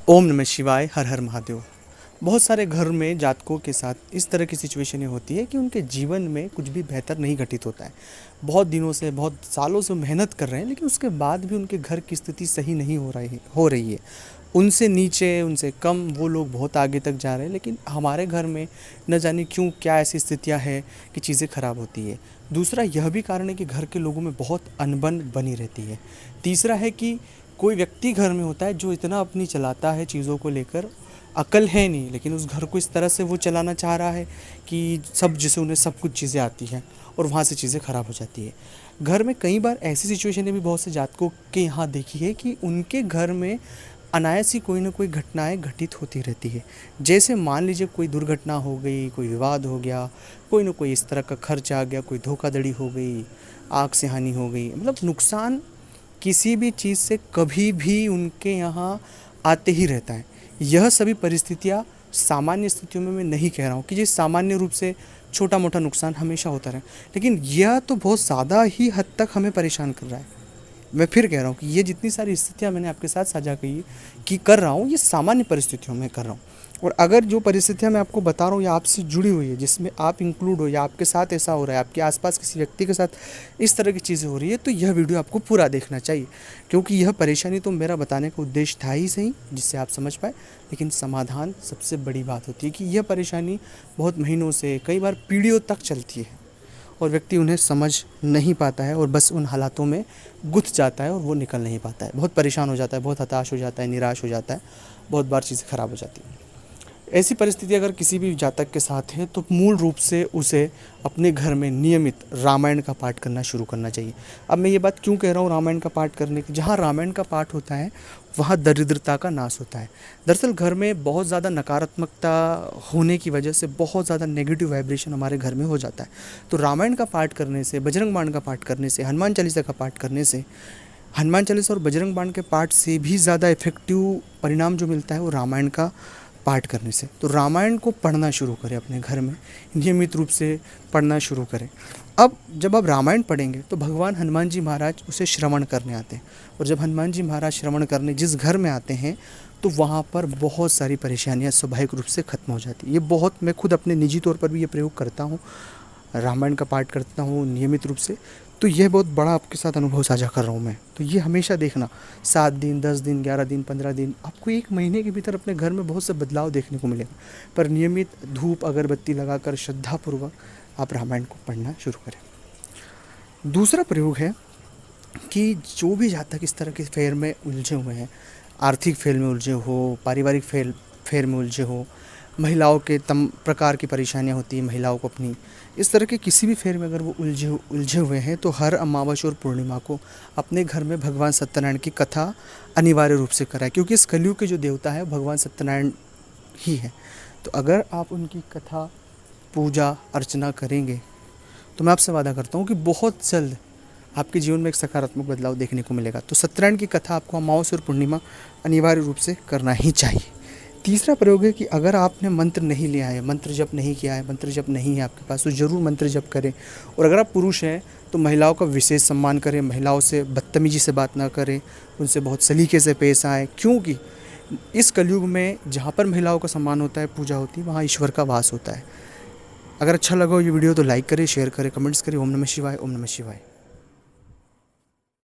ओम नमः शिवाय, हर हर महादेव। बहुत सारे घर में जातकों के साथ इस तरह की सिचुएशनें होती है कि उनके जीवन में कुछ भी बेहतर नहीं घटित होता है। बहुत दिनों से, बहुत सालों से मेहनत कर रहे हैं, लेकिन उसके बाद भी उनके घर की स्थिति सही नहीं हो रही है। उनसे नीचे, उनसे कम वो लोग बहुत आगे तक जा रहे हैं, लेकिन हमारे घर में न जाने क्यों क्या ऐसी स्थितियाँ हैं कि चीज़ें ख़राब होती है। दूसरा यह भी कारण है कि घर के लोगों में बहुत अनबन बनी रहती है। तीसरा है कि कोई व्यक्ति घर में होता है जो इतना अपनी चलाता है चीज़ों को लेकर, अकल है नहीं, लेकिन उस घर को इस तरह से वो चलाना चाह रहा है कि सब, जैसे उन्हें सब कुछ चीज़ें आती हैं और वहाँ से चीज़ें ख़राब हो जाती है। घर में कई बार ऐसी सिचुएशनें भी बहुत से जातकों के यहाँ देखी है कि उनके घर में अनायास ही कोई ना कोई घटनाएं घटित होती रहती है। जैसे मान लीजिए कोई दुर्घटना हो गई, कोई विवाद हो गया, कोई ना कोई इस तरह का खर्च आ गया, कोई धोखाधड़ी हो गई, आग से हानि हो गई, मतलब नुकसान किसी भी चीज़ से कभी भी उनके यहाँ आते ही रहता है। यह सभी परिस्थितियाँ सामान्य स्थितियों में मैं नहीं कह रहा हूँ कि जी सामान्य रूप से छोटा मोटा नुकसान हमेशा होता रहे, लेकिन यह तो बहुत ज़्यादा ही हद तक हमें परेशान कर रहा है। मैं फिर कह रहा हूँ कि ये जितनी सारी स्थितियाँ मैंने आपके साथ साझा की कि कर रहा हूँ, ये सामान्य परिस्थितियों में कर रहा हूँ। और अगर जो परिस्थितियाँ मैं आपको बता रहा हूँ या आपसे जुड़ी हुई है, जिसमें आप इंक्लूड हो या आपके साथ ऐसा हो रहा है, आपके आसपास किसी व्यक्ति के साथ इस तरह की चीज़ें हो रही है, तो यह वीडियो आपको पूरा देखना चाहिए, क्योंकि यह परेशानी तो मेरा बताने का उद्देश्य था ही सही, जिससे आप समझ पाए, लेकिन समाधान सबसे बड़ी बात होती है कि यह परेशानी बहुत महीनों से, कई बार पीढ़ियों तक चलती है और व्यक्ति उन्हें समझ नहीं पाता है और बस उन हालातों में गुथ जाता है और वो निकल नहीं पाता है, बहुत परेशान हो जाता है, बहुत हताश हो जाता है, निराश हो जाता है, बहुत बार चीज़ें ख़राब हो जाती हैं। ऐसी परिस्थिति अगर किसी भी जातक के साथ है तो मूल रूप से उसे अपने घर में नियमित रामायण का पाठ करना शुरू करना चाहिए। अब मैं ये बात क्यों कह रहा हूँ रामायण का पाठ करने की? जहाँ रामायण का पाठ होता है वहाँ दरिद्रता का नाश होता है। दरअसल घर में बहुत ज़्यादा नकारात्मकता होने की वजह से बहुत ज़्यादा नेगेटिव वाइब्रेशन हमारे घर में हो जाता है। तो रामायण का पाठ करने से, बजरंग बाण का पाठ करने से, हनुमान चालीसा का पाठ करने से, हनुमान चालीसा और बजरंग बाण के पाठ से भी ज़्यादा इफेक्टिव परिणाम जो मिलता है वो रामायण का पाठ करने से। तो रामायण को पढ़ना शुरू करें, अपने घर में नियमित रूप से पढ़ना शुरू करें। अब जब आप रामायण पढ़ेंगे तो भगवान हनुमान जी महाराज उसे श्रवण करने आते हैं, और जब हनुमान जी महाराज श्रवण करने जिस घर में आते हैं तो वहाँ पर बहुत सारी परेशानियाँ स्वाभाविक रूप से ख़त्म हो जाती है। ये बहुत, मैं खुद अपने निजी तौर पर भी ये प्रयोग करता हूँ, रामायण का पाठ करता हूँ नियमित रूप से। तो यह बहुत बड़ा आपके साथ अनुभव साझा कर रहा हूँ मैं। तो ये हमेशा देखना, 7 दिन, 10 दिन, 11 दिन, 15 दिन, आपको 1 महीने के भीतर अपने घर में बहुत से बदलाव देखने को मिलेगा। पर नियमित धूप अगरबत्ती लगाकर श्रद्धापूर्वक आप रामायण को पढ़ना शुरू करें। दूसरा प्रयोग है कि जो भी जातक इस तरह के फेर में उलझे हुए हैं, आर्थिक फेर में उलझे हो, पारिवारिक फेर में उलझे हो, महिलाओं के तम प्रकार की परेशानियां होती हैं महिलाओं को अपनी, इस तरह के किसी भी फेर में अगर वो उलझे हुए हैं तो हर अमावस्या और पूर्णिमा को अपने घर में भगवान सत्यनारायण की कथा अनिवार्य रूप से कराएं, क्योंकि इस कलयुग के जो देवता है भगवान सत्यनारायण ही है। तो अगर आप उनकी कथा, पूजा अर्चना करेंगे तो मैं आपसे वादा करता हूँ कि बहुत जल्द आपके जीवन में एक सकारात्मक बदलाव देखने को मिलेगा। तो सत्यनारायण की कथा आपको अमावस्या और पूर्णिमा अनिवार्य रूप से करना ही चाहिए। तीसरा प्रयोग है कि अगर आपने मंत्र नहीं लिया है, मंत्र जप नहीं किया है, मंत्र जप नहीं है आपके पास, तो ज़रूर मंत्र जप करें। और अगर आप पुरुष हैं तो महिलाओं का विशेष सम्मान करें, महिलाओं से बदतमीजी से बात ना करें, उनसे बहुत सलीके से पेश आएँ, क्योंकि इस कलयुग में जहाँ पर महिलाओं का सम्मान होता है, पूजा होती है, वहाँ ईश्वर का वास होता है। अगर अच्छा लगा हो ये वीडियो तो लाइक करें, शेयर करें, कमेंट्स करें। ओम नमः शिवाय, ओम नमः शिवाय।